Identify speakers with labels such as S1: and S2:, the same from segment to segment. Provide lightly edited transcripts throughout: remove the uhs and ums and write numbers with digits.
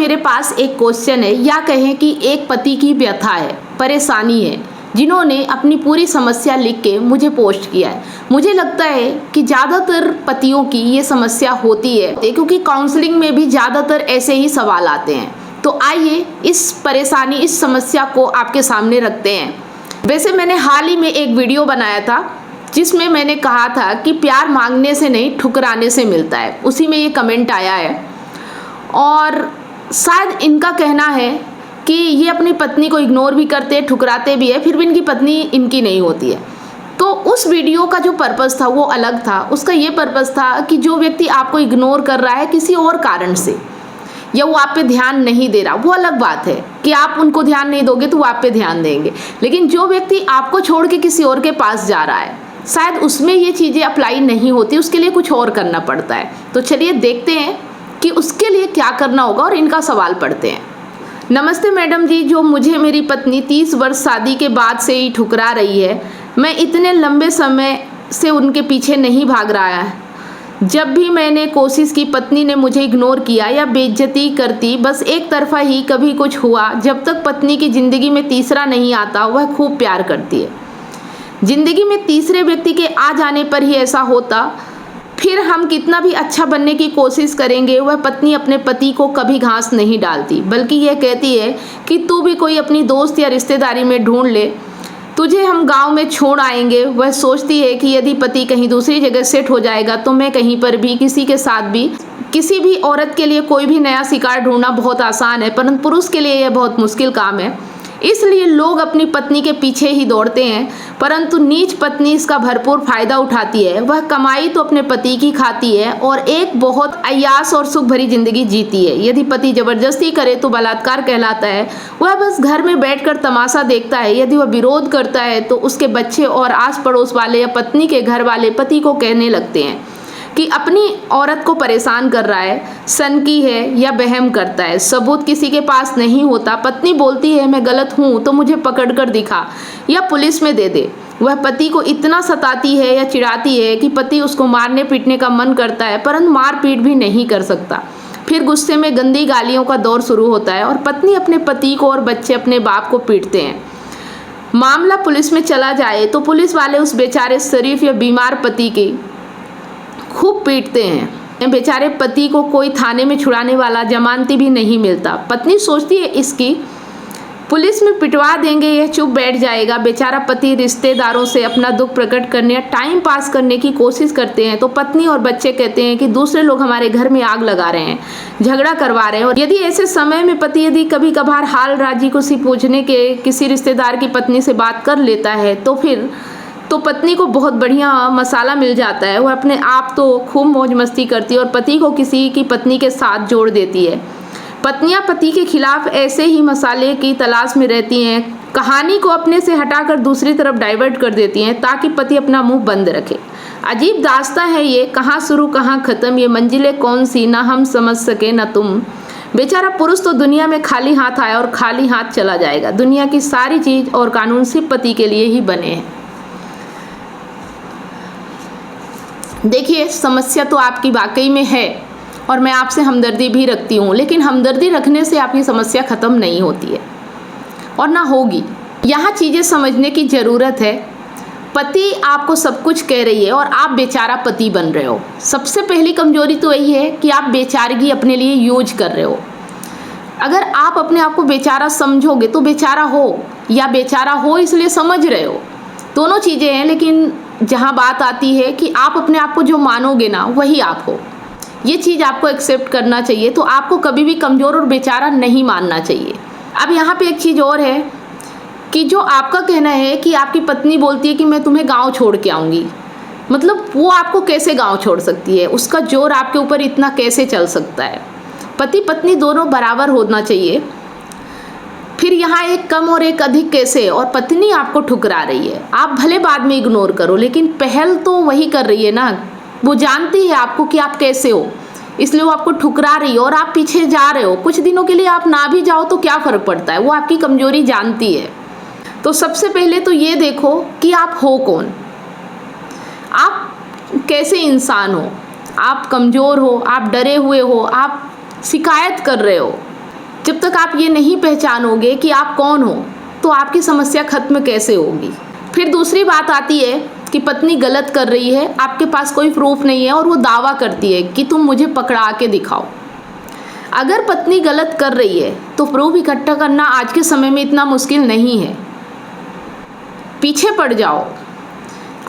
S1: मेरे पास एक क्वेश्चन है, या कहें कि एक पति की व्यथा है, परेशानी है, जिन्होंने अपनी पूरी समस्या लिख के मुझे पोस्ट किया है। मुझे लगता है कि ज़्यादातर पतियों की ये समस्या होती है, क्योंकि काउंसलिंग में भी ज़्यादातर ऐसे ही सवाल आते हैं। तो आइए इस परेशानी, इस समस्या को आपके सामने रखते हैं। वैसे मैंने हाल ही में एक वीडियो बनाया था जिसमें मैंने कहा था कि प्यार मांगने से नहीं, ठुकराने से मिलता है। उसी में ये कमेंट आया है और शायद इनका कहना है कि ये अपनी पत्नी को इग्नोर भी करते, ठुकराते भी है, फिर भी इनकी पत्नी इनकी नहीं होती है। तो उस वीडियो का जो पर्पस था वो अलग था। उसका ये पर्पस था कि जो व्यक्ति आपको इग्नोर कर रहा है किसी और कारण से, या वो आप पे ध्यान नहीं दे रहा, वो अलग बात है कि आप उनको ध्यान नहीं दोगे तो वो आप पे ध्यान देंगे। लेकिन जो व्यक्ति आपको छोड़ के किसी और के पास जा रहा है, शायद उसमें ये चीज़ें अप्लाई नहीं होती, उसके लिए कुछ और करना पड़ता है। तो चलिए देखते हैं कि उसके लिए क्या करना होगा और इनका सवाल पढ़ते हैं। नमस्ते मैडम जी, जो मुझे मेरी पत्नी 30 वर्ष शादी के बाद से ही ठुकरा रही है। मैं इतने लंबे समय से उनके पीछे नहीं भाग रहा है। जब भी मैंने कोशिश की, पत्नी ने मुझे इग्नोर किया या बेइज्जती करती, बस एक तरफा ही कभी कुछ हुआ। जब तक पत्नी की ज़िंदगी में तीसरा नहीं आता, वह खूब प्यार करती है। जिंदगी में तीसरे व्यक्ति के आ जाने पर ही ऐसा होता, फिर हम कितना भी अच्छा बनने की कोशिश करेंगे, वह पत्नी अपने पति को कभी घास नहीं डालती, बल्कि यह कहती है कि तू भी कोई अपनी दोस्त या रिश्तेदारी में ढूंढ ले, तुझे हम गांव में छोड़ आएंगे। वह सोचती है कि यदि पति कहीं दूसरी जगह सेट हो जाएगा तो मैं कहीं पर भी, किसी के साथ भी, किसी भी औरत के लिए कोई भी नया शिकार ढूंढना बहुत आसान है, परंतु पुरुष के लिए यह बहुत मुश्किल काम है। इसलिए लोग अपनी पत्नी के पीछे ही दौड़ते हैं, परंतु नीच पत्नी इसका भरपूर फायदा उठाती है। वह कमाई तो अपने पति की खाती है और एक बहुत अय्याश और सुख भरी जिंदगी जीती है। यदि पति जबरदस्ती करे तो बलात्कार कहलाता है। वह बस घर में बैठकर तमाशा देखता है। यदि वह विरोध करता है तो उसके बच्चे और आस पड़ोस वाले या पत्नी के घर वाले पति को कहने लगते हैं कि अपनी औरत को परेशान कर रहा है, सनकी है या बहम करता है। सबूत किसी के पास नहीं होता। पत्नी बोलती है मैं गलत हूँ तो मुझे पकड़कर दिखा या पुलिस में दे दे। वह पति को इतना सताती है या चिढ़ाती है कि पति उसको मारने पीटने का मन करता है, परंतु मार पीट भी नहीं कर सकता। फिर गुस्से में गंदी गालियों का दौर शुरू होता है और पत्नी अपने पति को और बच्चे अपने बाप को पीटते हैं। मामला पुलिस में चला जाए तो पुलिस वाले उस बेचारे शरीफ या बीमार पति की खूब पीटते हैं। बेचारे पति को कोई थाने में छुड़ाने वाला, जमानती भी नहीं मिलता। पत्नी सोचती है इसकी पुलिस में पिटवा देंगे, यह चुप बैठ जाएगा। बेचारा पति रिश्तेदारों से अपना दुख प्रकट करने या टाइम पास करने की कोशिश करते हैं तो पत्नी और बच्चे कहते हैं कि दूसरे लोग हमारे घर में आग लगा रहे हैं, झगड़ा करवा रहे हैं। और यदि ऐसे समय में पति यदि कभी कभार हाल राजी खुशी पूछने के किसी रिश्तेदार की पत्नी से बात कर लेता है तो फिर तो पत्नी को बहुत बढ़िया मसाला मिल जाता है। वह अपने आप तो खूब मौज मस्ती करती है और पति को किसी की पत्नी के साथ जोड़ देती है। पत्नियां पति के खिलाफ ऐसे ही मसाले की तलाश में रहती हैं, कहानी को अपने से हटाकर दूसरी तरफ डाइवर्ट कर देती हैं ताकि पति अपना मुंह बंद रखे। अजीब दास्तां है ये, कहाँ शुरू कहाँ ख़त्म, ये मंजिलें कौन सी, ना हम समझ सके ना तुम। बेचारा पुरुष तो दुनिया में खाली हाथ आया और खाली हाथ चला जाएगा। दुनिया की सारी चीज़ और कानून सिर्फ पति के लिए ही बने हैं। देखिए, समस्या तो आपकी वाकई में है और मैं आपसे हमदर्दी भी रखती हूँ, लेकिन हमदर्दी रखने से आपकी समस्या ख़त्म नहीं होती है और ना होगी। यहाँ चीज़ें समझने की ज़रूरत है। पति आपको सब कुछ कह रही है और आप बेचारा पति बन रहे हो। सबसे पहली कमजोरी तो यही है कि आप बेचारगी अपने लिए यूज कर रहे हो। अगर आप अपने आप को बेचारा समझोगे तो बेचारा हो, या बेचारा हो इसलिए समझ रहे हो, दोनों चीज़ें हैं। लेकिन जहाँ बात आती है कि आप अपने आप को जो मानोगे ना वही आप हो, ये चीज़ आपको एक्सेप्ट करना चाहिए। तो आपको कभी भी कमज़ोर और बेचारा नहीं मानना चाहिए। अब यहाँ पे एक चीज़ और है कि जो आपका कहना है कि आपकी पत्नी बोलती है कि मैं तुम्हें गांव छोड़ के आऊँगी, मतलब वो आपको कैसे गांव छोड़ सकती है? उसका जोर आपके ऊपर इतना कैसे चल सकता है? पति पत्नी दोनों बराबर होना चाहिए। फिर यहाँ एक कम और एक अधिक कैसे? और पत्नी आपको ठुकरा रही है, आप भले बाद में इग्नोर करो, लेकिन पहल तो वही कर रही है ना। वो जानती है आपको कि आप कैसे हो, इसलिए वो आपको ठुकरा रही है और आप पीछे जा रहे हो। कुछ दिनों के लिए आप ना भी जाओ तो क्या फ़र्क पड़ता है, वो आपकी कमजोरी जानती है। तो सबसे पहले तो ये देखो कि आप हो कौन, आप कैसे इंसान हो। आप कमज़ोर हो, आप डरे हुए हो, आप शिकायत कर रहे हो, जब तक आप ये नहीं पहचानोगे कि आप कौन हो, तो आपकी समस्या खत्म कैसे होगी। फिर दूसरी बात आती है कि पत्नी गलत कर रही है, आपके पास कोई प्रूफ नहीं है और वो दावा करती है कि तुम मुझे पकड़ा के दिखाओ। अगर पत्नी गलत कर रही है तो प्रूफ इकट्ठा करना आज के समय में इतना मुश्किल नहीं है। पीछे पड़ जाओ,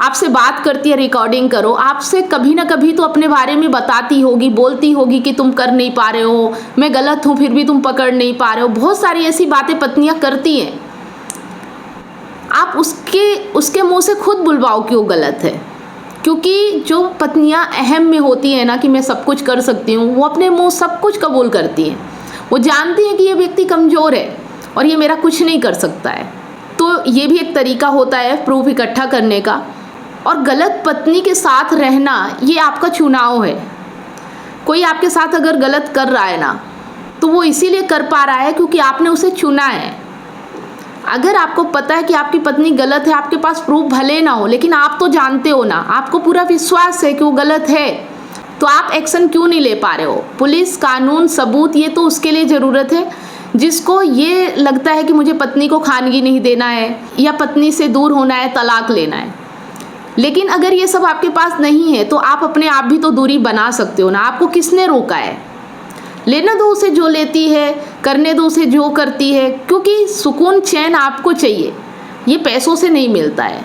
S1: आपसे बात करती है, रिकॉर्डिंग करो, आपसे कभी ना कभी तो अपने बारे में बताती होगी, बोलती होगी कि तुम कर नहीं पा रहे हो, मैं गलत हूँ फिर भी तुम पकड़ नहीं पा रहे हो। बहुत सारी ऐसी बातें पत्नियां करती हैं। आप उसके मुंह से खुद बुलवाओ कि वो गलत है, क्योंकि जो पत्नियां अहम में होती हैं ना कि मैं सब कुछ कर सकती हूँ, वो अपने मुंह सब कुछ कबूल करती हैं। वो जानती हैं कि ये व्यक्ति कमज़ोर है और ये मेरा कुछ नहीं कर सकता है। तो ये भी एक तरीका होता है प्रूफ इकट्ठा करने का। और गलत पत्नी के साथ रहना ये आपका चुनाव है। कोई आपके साथ अगर गलत कर रहा है ना, तो वो इसीलिए कर पा रहा है क्योंकि आपने उसे चुना है। अगर आपको पता है कि आपकी पत्नी गलत है, आपके पास प्रूफ भले ना हो, लेकिन आप तो जानते हो ना, आपको पूरा विश्वास है कि वो गलत है, तो आप एक्शन क्यों नहीं ले पा रहे हो। पुलिस, कानून, सबूत, ये तो उसके लिए ज़रूरत है जिसको ये लगता है कि मुझे पत्नी को खानगी नहीं देना है या पत्नी से दूर होना है, तलाक लेना है। लेकिन अगर ये सब आपके पास नहीं है तो आप अपने आप भी तो दूरी बना सकते हो ना। आपको किसने रोका है? लेने दो उसे जो लेती है, करने दो उसे जो करती है, क्योंकि सुकून चैन आपको चाहिए, ये पैसों से नहीं मिलता है।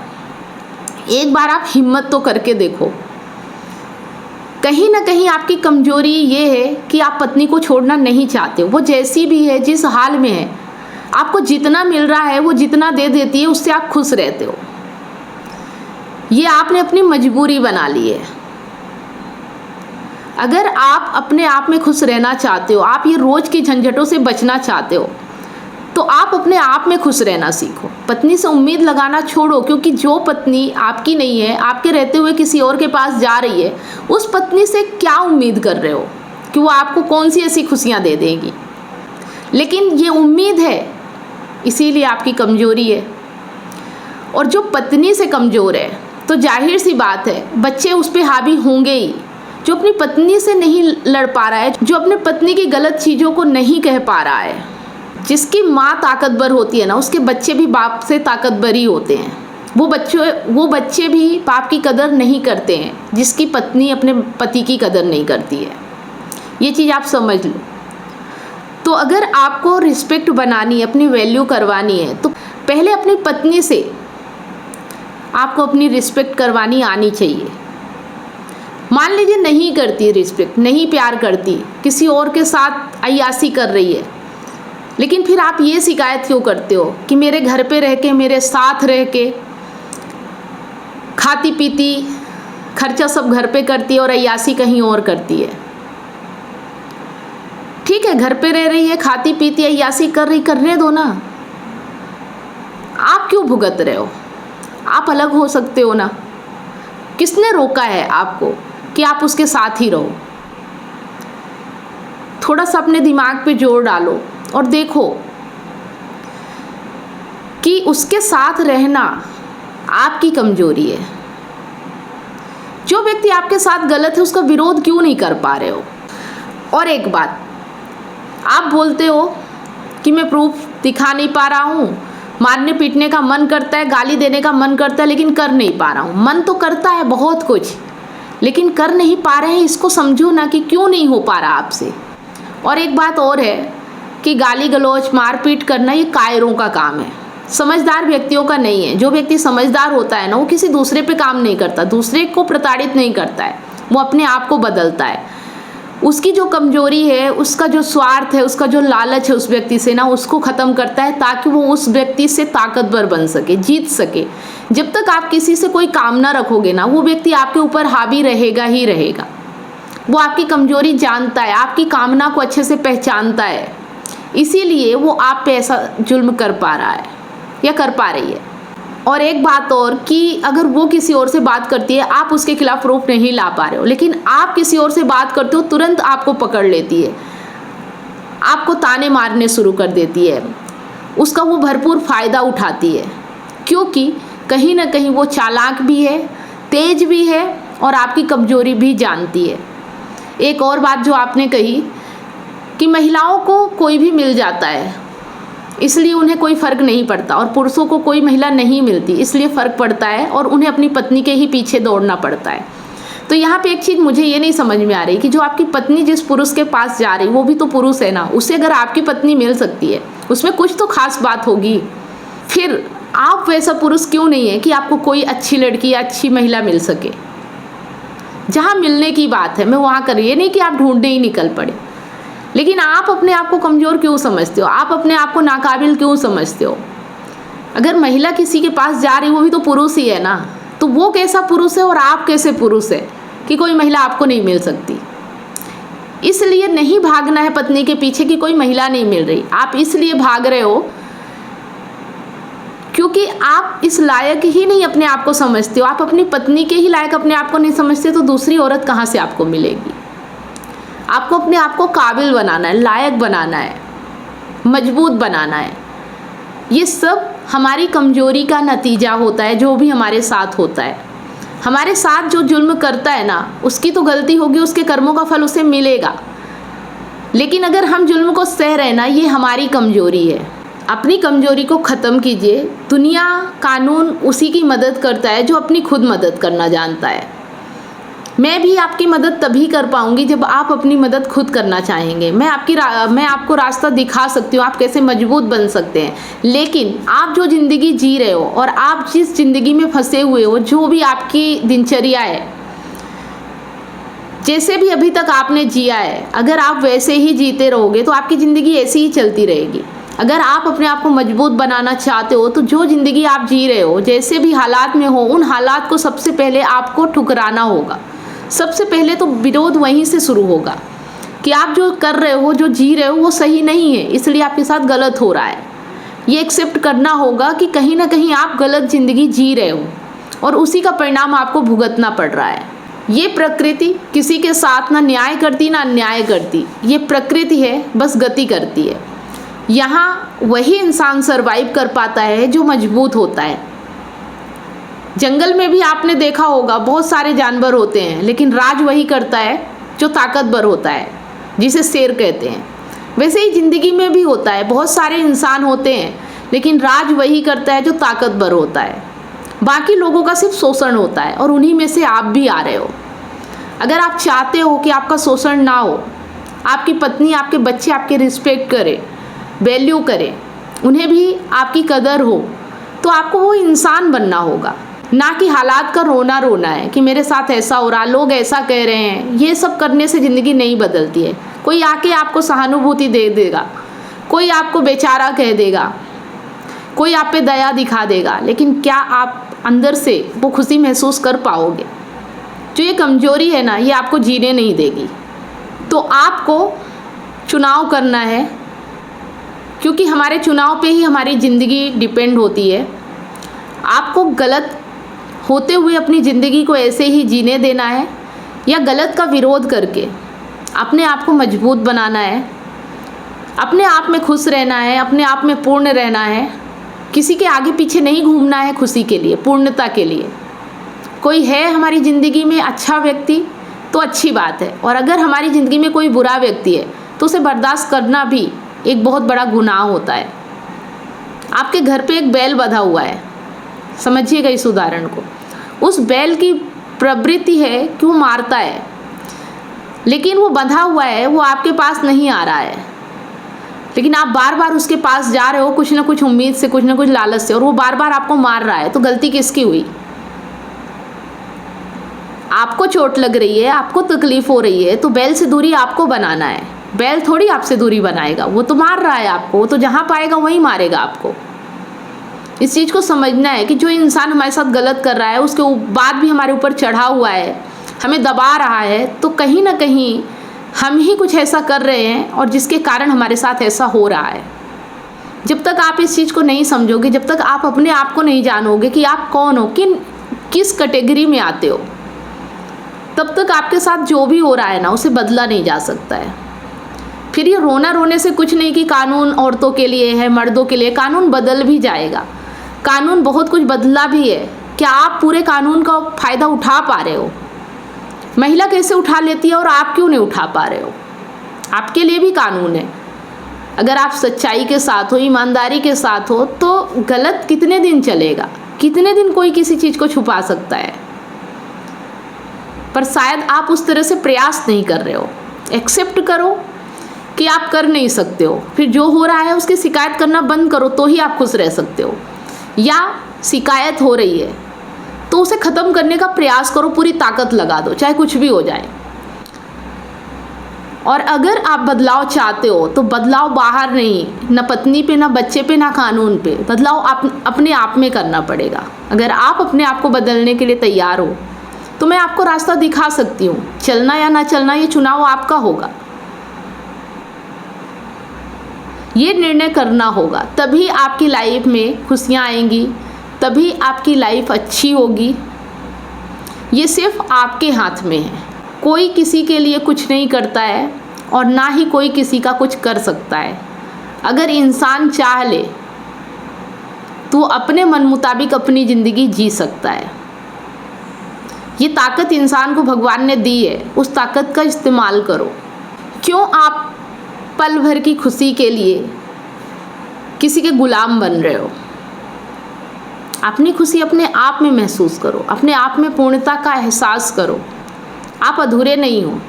S1: एक बार आप हिम्मत तो करके देखो। कहीं ना कहीं आपकी कमजोरी ये है कि आप पत्नी को छोड़ना नहीं चाहते हो। वो जैसी भी है, जिस हाल में है, आपको जितना मिल रहा है, वो जितना दे देती है, उससे आप खुश रहते हो। ये आपने अपनी मजबूरी बना ली है। अगर आप अपने आप में खुश रहना चाहते हो, आप ये रोज़ की झंझटों से बचना चाहते हो, तो आप अपने आप में खुश रहना सीखो। पत्नी से उम्मीद लगाना छोड़ो, क्योंकि जो पत्नी आपकी नहीं है, आपके रहते हुए किसी और के पास जा रही है, उस पत्नी से क्या उम्मीद कर रहे हो कि वो आपको कौन सी ऐसी खुशियाँ दे देगी। लेकिन ये उम्मीद है, इसीलिए आपकी कमजोरी है। और जो पत्नी से कमज़ोर है तो जाहिर सी बात है बच्चे उस पर हावी होंगे ही। जो अपनी पत्नी से नहीं लड़ पा रहा है, जो अपने पत्नी की गलत चीज़ों को नहीं कह पा रहा है, जिसकी माँ ताकतवर होती है ना, उसके बच्चे भी बाप से ताकतवर ही होते हैं। वो बच्चे भी बाप की कदर नहीं करते हैं, जिसकी पत्नी अपने पति की कदर नहीं करती है। ये चीज़ आप समझ लो। तो अगर आपको रिस्पेक्ट बनानी है, अपनी वैल्यू करवानी है, तो पहले अपनी पत्नी से आपको अपनी रिस्पेक्ट करवानी आनी चाहिए। मान लीजिए नहीं करती रिस्पेक्ट, नहीं प्यार करती, किसी और के साथ अय्यासी कर रही है, लेकिन फिर आप ये शिकायत क्यों करते हो कि मेरे घर पे रह के, मेरे साथ रह के खाती पीती, खर्चा सब घर पे करती है और अय्यासी कहीं और करती है। ठीक है, घर पे रह रही है, खाती पीती, अय्यासी कर रही, करने दो ना। आप क्यों भुगत रहे हो? आप अलग हो सकते हो ना। किसने रोका है आपको कि आप उसके साथ ही रहो? थोड़ा सा अपने दिमाग पे जोर डालो और देखो कि उसके साथ रहना आपकी कमजोरी है। जो व्यक्ति आपके साथ गलत है, उसका विरोध क्यों नहीं कर पा रहे हो? और एक बात, आप बोलते हो कि मैं प्रूफ दिखा नहीं पा रहा हूँ, मारने पीटने का मन करता है, गाली देने का मन करता है, लेकिन कर नहीं पा रहा हूँ। मन तो करता है बहुत कुछ, लेकिन कर नहीं पा रहे हैं। इसको समझो ना कि क्यों नहीं हो पा रहा आपसे। और एक बात और है कि गाली गलौज, मारपीट करना ये कायरों का काम है, समझदार व्यक्तियों का नहीं है। जो व्यक्ति समझदार होता है ना, वो किसी दूसरे पे काम नहीं करता, दूसरे को प्रताड़ित नहीं करता है, वो अपने आप को बदलता है। उसकी जो कमजोरी है, उसका जो स्वार्थ है, उसका जो लालच है उस व्यक्ति से ना, उसको ख़त्म करता है ताकि वो उस व्यक्ति से ताकतवर बन सके, जीत सके। जब तक आप किसी से कोई कामना रखोगे ना, वो व्यक्ति आपके ऊपर हावी रहेगा ही रहेगा। वो आपकी कमजोरी जानता है, आपकी कामना को अच्छे से पहचानता है, इसीलिए वो आप पे ऐसा जुल्म कर पा रहा है या कर पा रही है। और एक बात और कि अगर वो किसी और से बात करती है, आप उसके खिलाफ प्रूफ नहीं ला पा रहे हो, लेकिन आप किसी और से बात करते हो, तुरंत आपको पकड़ लेती है, आपको ताने मारने शुरू कर देती है, उसका वो भरपूर फ़ायदा उठाती है, क्योंकि कहीं ना कहीं वो चालाक भी है, तेज भी है और आपकी कमजोरी भी जानती है। एक और बात जो आपने कही कि महिलाओं को कोई भी मिल जाता है इसलिए उन्हें कोई फ़र्क नहीं पड़ता, और पुरुषों को कोई महिला नहीं मिलती इसलिए फ़र्क पड़ता है और उन्हें अपनी पत्नी के ही पीछे दौड़ना पड़ता है। तो यहाँ पे एक चीज़ मुझे ये नहीं समझ में आ रही कि जो आपकी पत्नी जिस पुरुष के पास जा रही वो भी तो पुरुष है ना, उसे अगर आपकी पत्नी मिल सकती है उसमें कुछ तो खास बात होगी। फिर आप वैसा पुरुष क्यों नहीं है कि आपको कोई अच्छी लड़की या अच्छी महिला मिल सके। जहाँ मिलने की बात है मैं वहाँ करिए, नहीं कि आप ढूंढने ही निकल पड़े। लेकिन आप अपने आप को कमज़ोर क्यों समझते हो, आप अपने आप को नाकाबिल क्यों समझते हो। अगर महिला किसी के पास जा रही वो भी तो पुरुष ही है ना, तो वो कैसा पुरुष है और आप कैसे पुरुष है कि कोई महिला आपको नहीं मिल सकती। इसलिए नहीं भागना है पत्नी के पीछे कि कोई महिला नहीं मिल रही, आप इसलिए भाग रहे हो क्योंकि आप इस लायक ही नहीं अपने आप को समझते हो। आप अपनी पत्नी के ही लायक अपने आप को नहीं समझते तो दूसरी औरत कहाँ से आपको मिलेगी। आपको अपने आप को काबिल बनाना है, लायक बनाना है, मजबूत बनाना है। ये सब हमारी कमजोरी का नतीजा होता है जो भी हमारे साथ होता है। हमारे साथ जो जुल्म करता है ना उसकी तो गलती होगी, उसके कर्मों का फल उसे मिलेगा। लेकिन अगर हम जुल्म को सह रहे ना, ये हमारी कमजोरी है। अपनी कमजोरी को ख़त्म कीजिए। दुनिया कानून उसी की मदद करता है जो अपनी खुद मदद करना जानता है। मैं भी आपकी मदद तभी कर पाऊंगी जब आप अपनी मदद खुद करना चाहेंगे। मैं आपको रास्ता दिखा सकती हूँ आप कैसे मजबूत बन सकते हैं। लेकिन आप जो ज़िंदगी जी रहे हो और आप जिस ज़िंदगी में फंसे हुए हो, जो भी आपकी दिनचर्या है, जैसे भी अभी तक आपने जिया है, अगर आप वैसे ही जीते रहोगे तो आपकी ज़िंदगी ऐसी ही चलती रहेगी। अगर आप अपने आप को मजबूत बनाना चाहते हो तो जो ज़िंदगी आप जी रहे हो, जैसे भी हालात में हो, उन हालात को सबसे पहले आपको ठुकराना होगा। सबसे पहले तो विरोध वहीं से शुरू होगा कि आप जो कर रहे हो, जो जी रहे हो वो सही नहीं है, इसलिए आपके साथ गलत हो रहा है। ये एक्सेप्ट करना होगा कि कहीं ना कहीं आप गलत ज़िंदगी जी रहे हो और उसी का परिणाम आपको भुगतना पड़ रहा है। ये प्रकृति किसी के साथ ना न्याय करती ना अन्याय करती। ये प्रकृति है, बस गति करती है। यहाँ वही इंसान सरवाइव कर पाता है जो मजबूत होता है। जंगल में भी आपने देखा होगा बहुत सारे जानवर होते हैं, लेकिन राज वही करता है जो ताकतवर होता है, जिसे शेर कहते हैं। वैसे ही ज़िंदगी में भी होता है, बहुत सारे इंसान होते हैं लेकिन राज वही करता है जो ताकतवर होता है। बाकी लोगों का सिर्फ शोषण होता है और उन्हीं में से आप भी आ रहे हो। अगर आप चाहते हो कि आपका शोषण ना हो, आपकी पत्नी, आपके बच्चे आपके रिस्पेक्ट करें, वैल्यू करें, उन्हें भी आपकी कदर हो, तो आपको वो इंसान बनना होगा, ना कि हालात का रोना है कि मेरे साथ ऐसा हो रहा, लोग ऐसा कह रहे हैं। ये सब करने से ज़िंदगी नहीं बदलती है। कोई आके आपको सहानुभूति दे देगा, कोई आपको बेचारा कह देगा, कोई आप पे दया दिखा देगा, लेकिन क्या आप अंदर से वो खुशी महसूस कर पाओगे? जो ये कमजोरी है ना, ये आपको जीने नहीं देगी। तो आपको चुनाव करना है, क्योंकि हमारे चुनाव पे ही हमारी ज़िंदगी डिपेंड होती है। आपको गलत होते हुए अपनी ज़िंदगी को ऐसे ही जीने देना है या गलत का विरोध करके अपने आप को मजबूत बनाना है, अपने आप में खुश रहना है, अपने आप में पूर्ण रहना है। किसी के आगे पीछे नहीं घूमना है खुशी के लिए, पूर्णता के लिए। कोई है हमारी ज़िंदगी में अच्छा व्यक्ति तो अच्छी बात है, और अगर हमारी ज़िंदगी में कोई बुरा व्यक्ति है तो उसे बर्दाश्त करना भी एक बहुत बड़ा गुनाह होता है। आपके घर पे एक बैल बंधा हुआ है, समझिएगा इस उदाहरण को। उस बैल की प्रवृत्ति है कि वो मारता है, लेकिन वो बंधा हुआ है, वो आपके पास नहीं आ रहा है, लेकिन आप बार बार उसके पास जा रहे हो कुछ ना कुछ उम्मीद से, कुछ ना कुछ लालच से, और वो बार बार आपको मार रहा है। तो गलती किसकी हुई? आपको चोट लग रही है, आपको तकलीफ हो रही है, तो बैल से दूरी आपको बनाना है। बैल थोड़ी आपसे दूरी बनाएगा, वो तो मार रहा है आपको, वो तो जहाँ पाएगा वहीं मारेगा आपको। इस चीज़ को समझना है कि जो इंसान हमारे साथ गलत कर रहा है, उसके बाद भी हमारे ऊपर चढ़ा हुआ है, हमें दबा रहा है, तो कहीं ना कहीं हम ही कुछ ऐसा कर रहे हैं और जिसके कारण हमारे साथ ऐसा हो रहा है। जब तक आप इस चीज़ को नहीं समझोगे, जब तक आप अपने आप को नहीं जानोगे कि आप कौन हो, किस कैटेगरी में आते हो, तब तक आपके साथ जो भी हो रहा है ना, उसे बदला नहीं जा सकता है। फिर ये रोने से कुछ नहीं कि कानून औरतों के लिए है, मर्दों के लिए। कानून बदल भी जाएगा, कानून बहुत कुछ बदला भी है। क्या आप पूरे कानून का फ़ायदा उठा पा रहे हो? महिला कैसे उठा लेती है और आप क्यों नहीं उठा पा रहे हो? आपके लिए भी कानून है। अगर आप सच्चाई के साथ हो, ईमानदारी के साथ हो, तो गलत कितने दिन चलेगा? कितने दिन कोई किसी चीज़ को छुपा सकता है? पर शायद आप उस तरह से प्रयास नहीं कर रहे हो। एक्सेप्ट करो कि आप कर नहीं सकते हो, फिर जो हो रहा है उसकी शिकायत करना बंद करो, तो ही आप खुश रह सकते हो। या शिकायत हो रही है तो उसे ख़त्म करने का प्रयास करो, पूरी ताकत लगा दो, चाहे कुछ भी हो जाए। और अगर आप बदलाव चाहते हो तो बदलाव बाहर नहीं, न पत्नी पे, न बच्चे पे, न कानून पे, बदलाव अपने आप में करना पड़ेगा। अगर आप अपने आप को बदलने के लिए तैयार हो तो मैं आपको रास्ता दिखा सकती हूँ। चलना या ना चलना ये चुनाव आपका होगा, ये निर्णय करना होगा। तभी आपकी लाइफ में खुशियाँ आएंगी, तभी आपकी लाइफ अच्छी होगी। ये सिर्फ आपके हाथ में है। कोई किसी के लिए कुछ नहीं करता है और ना ही कोई किसी का कुछ कर सकता है। अगर इंसान चाह ले तो अपने मन मुताबिक अपनी ज़िंदगी जी सकता है। ये ताकत इंसान को भगवान ने दी है, उस ताकत का इस्तेमाल करो। क्यों आप पल भर की खुशी के लिए किसी के गुलाम बन रहे हो? अपनी खुशी अपने आप में महसूस करो, अपने आप में पूर्णता का एहसास करो। आप अधूरे नहीं हो।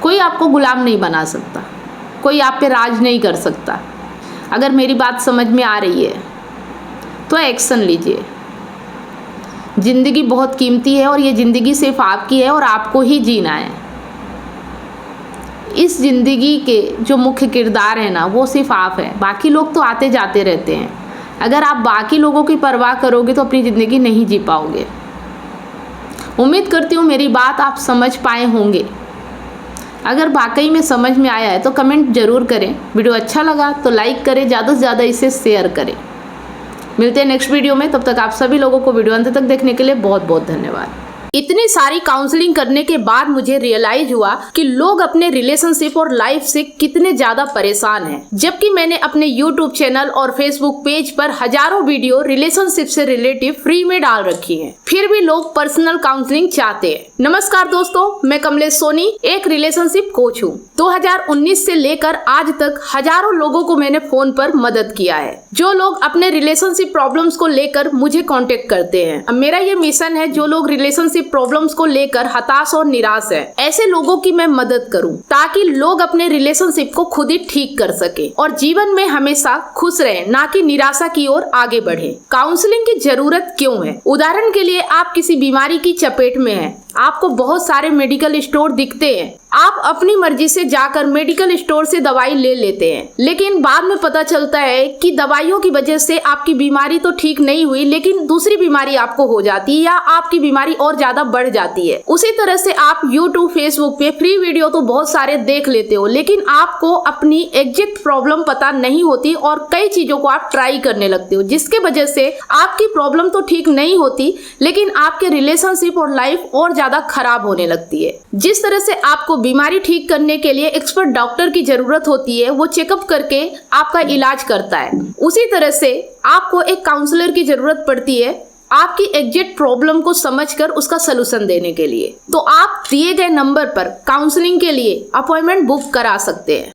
S1: कोई आपको गुलाम नहीं बना सकता, कोई आप पे राज नहीं कर सकता। अगर मेरी बात समझ में आ रही है तो एक्शन लीजिए। ज़िंदगी बहुत कीमती है और ये ज़िंदगी सिर्फ आपकी है और आपको ही जीना है। इस ज़िंदगी के जो मुख्य किरदार है ना, वो सिर्फ आप है। बाकी लोग तो आते जाते रहते हैं। अगर आप बाकी लोगों की परवाह करोगे तो अपनी ज़िंदगी नहीं जी पाओगे। उम्मीद करती हूँ मेरी बात आप समझ पाए होंगे। अगर वाकई में समझ में आया है तो कमेंट ज़रूर करें। वीडियो अच्छा लगा तो लाइक करें, ज़्यादा से ज़्यादा इसे शेयर करें। मिलते हैं नेक्स्ट वीडियो में, तब तक आप सभी लोगों को वीडियो अंत तक देखने के लिए बहुत बहुत धन्यवाद। इतनी सारी काउंसलिंग करने के बाद मुझे रियलाइज हुआ कि लोग अपने रिलेशनशिप और लाइफ से कितने ज्यादा परेशान हैं। जबकि मैंने अपने YouTube चैनल और Facebook पेज पर हजारों वीडियो रिलेशनशिप से रिलेटिव फ्री में डाल रखी हैं, फिर भी लोग पर्सनल काउंसलिंग चाहते हैं। नमस्कार दोस्तों, मैं कमलेश सोनी एक रिलेशनशिप कोच हूँ। 2019 से लेकर आज तक हजारों लोगों को मैंने फोन पर मदद किया है, जो लोग अपने रिलेशनशिप प्रॉब्लम्स को लेकर मुझे कांटेक्ट करते हैं। अब मेरा ये मिशन है, जो लोग रिलेशनशिप प्रॉब्लम्स को लेकर हताश और निराश है, ऐसे लोगों की मैं मदद करूं, ताकि लोग अपने रिलेशनशिप को खुद ही ठीक कर सके और जीवन में हमेशा खुश रहे, ना कि निराशा की ओर आगे बढ़े। काउंसलिंग की जरूरत क्यों है? उदाहरण के लिए आप किसी बीमारी की चपेट में हैं, आपको बहुत सारे मेडिकल स्टोर दिखते हैं, आप अपनी मर्जी से जाकर मेडिकल स्टोर से दवाई ले लेते हैं, लेकिन बाद में पता चलता है कि दवाइयों की वजह से आपकी बीमारी तो ठीक नहीं हुई, लेकिन दूसरी बीमारी आपको हो जाती है या आपकी बीमारी और ज्यादा बढ़ जाती है। उसी तरह से आप YouTube, Facebook पे फ्री वीडियो तो बहुत सारे देख लेते हो, लेकिन आपको अपनी एग्जैक्ट प्रॉब्लम पता नहीं होती और कई चीजों को आप ट्राई करने लगते हो, जिसके वजह से आपकी प्रॉब्लम तो ठीक नहीं होती, लेकिन आपके रिलेशनशिप और लाइफ और ज्यादा खराब होने लगती है। जिस तरह से आपको बीमारी ठीक करने के लिए एक्सपर्ट डॉक्टर की जरूरत होती है, वो चेकअप करके आपका इलाज करता है, उसी तरह से आपको एक काउंसलर की जरूरत पड़ती है आपकी एग्जैक्ट प्रॉब्लम को समझकर उसका सलूशन देने के लिए। तो आप दिए गए नंबर पर काउंसलिंग के लिए अपॉइंटमेंट बुक करा सकते हैं।